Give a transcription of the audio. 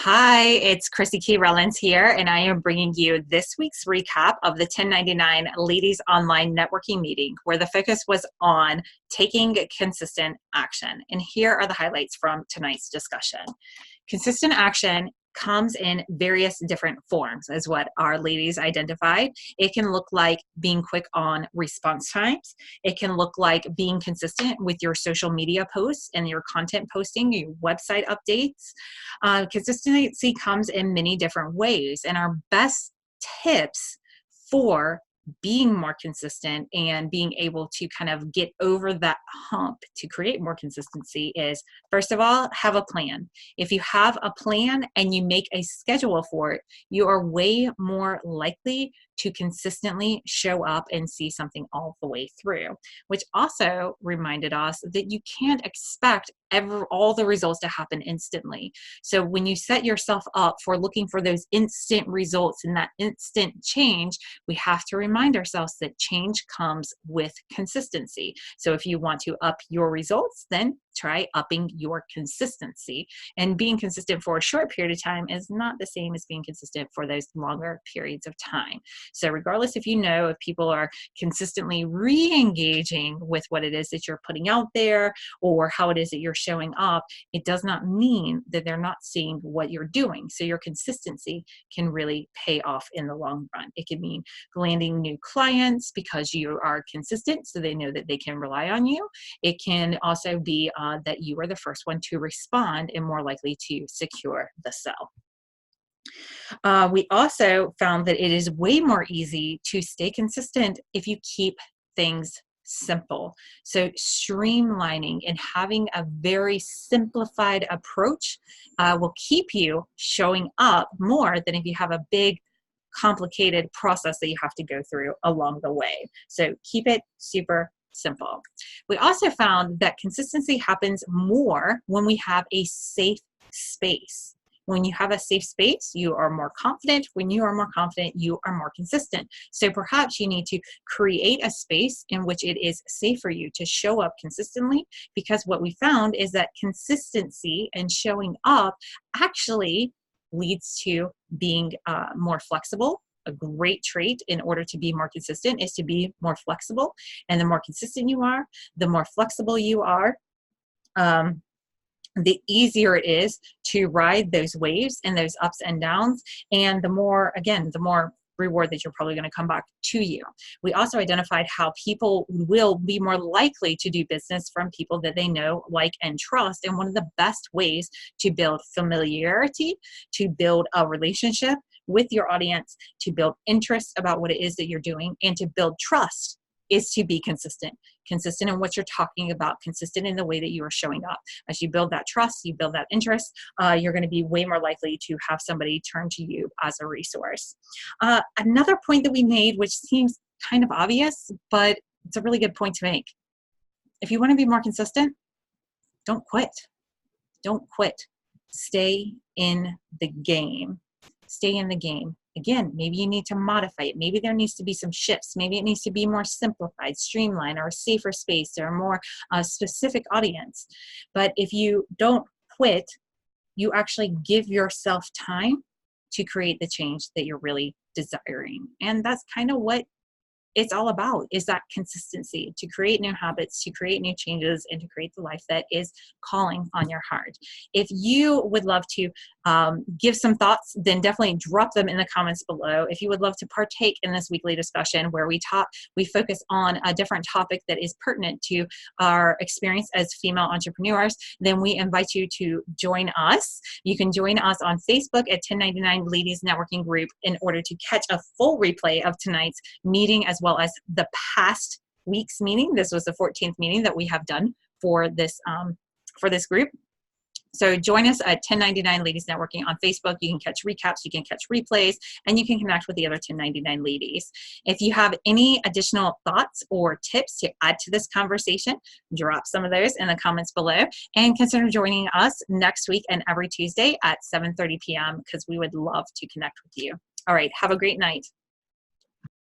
Hi, it's Chrissy K. Rollins here, and I am bringing you this week's recap of the 1099 Ladies Online Networking Meeting, where the focus was on taking consistent action. And here are the highlights from tonight's discussion. Consistent action comes in various different forms, is what our ladies identified. It can look like being quick on response times. It can look like being consistent with your social media posts and your content posting, your website updates. Consistency comes in many different ways, and our best tips for being more consistent and being able to kind of get over that hump to create more consistency is, first of all, have a plan. If you have a plan and you make a schedule for it, you are way more likely to consistently show up and see something all the way through, which also reminded us that you can't expect all the results to happen instantly. So when you set yourself up for looking for those instant results and that instant change, we have to remind ourselves that change comes with consistency. So if you want to up your results, then try upping your consistency. And being consistent for a short period of time is not the same as being consistent for those longer periods of time. So regardless if people are consistently re-engaging with what it is that you're putting out there or how it is that you're showing up, it does not mean that they're not seeing what you're doing. So your consistency can really pay off in the long run. It can mean landing new clients because you are consistent, so they know that they can rely on you. It can also be that you are the first one to respond and more likely to secure the sale. We also found that it is way more easy to stay consistent if you keep things simple. So streamlining and having a very simplified approach will keep you showing up more than if you have a big complicated process that you have to go through along the way. So keep it super simple. We also found that consistency happens more when we have a safe space. When you have a safe space, you are more confident. When you are more confident, you are more consistent. So perhaps you need to create a space in which it is safe for you to show up consistently, because what we found is that consistency and showing up actually leads to being more flexible. A great trait in order to be more consistent is to be more flexible. And the more consistent you are, the more flexible you are, the easier it is to ride those waves and those ups and downs. And the more reward that you're probably going to come back to you. We also identified how people will be more likely to do business from people that they know, like, and trust. And one of the best ways to build familiarity, to build a relationship with your audience, to build interest about what it is that you're doing, and to build trust is to be consistent. Consistent in what you're talking about, consistent in the way that you are showing up. As you build that trust, you build that interest, you're going to be way more likely to have somebody turn to you as a resource. Another point that we made, which seems kind of obvious, but it's a really good point to make. If you want to be more consistent, don't quit. Don't quit. Stay in the game. Stay in the game. Again, maybe you need to modify it. Maybe there needs to be some shifts. Maybe it needs to be more simplified, streamlined, or a safer space, or a more specific audience. But if you don't quit, you actually give yourself time to create the change that you're really desiring. And that's kind of what it's all about, is that consistency, to create new habits, to create new changes, and to create the life that is calling on your heart. If you would love to give some thoughts, then definitely drop them in the comments below. If you would love to partake in this weekly discussion where we focus on a different topic that is pertinent to our experience as female entrepreneurs, then we invite you to join us. You can join us on Facebook at 1099 Ladies Networking Group in order to catch a full replay of tonight's meeting, as well as the past week's meeting. This was the 14th meeting that we have done for this group. So join us at 1099 Ladies Networking on Facebook. You can catch recaps, you can catch replays, and you can connect with the other 1099 ladies. If you have any additional thoughts or tips to add to this conversation, drop some of those in the comments below, and consider joining us next week and every Tuesday at 7:30 p.m. because we would love to connect with you. All right, have a great night.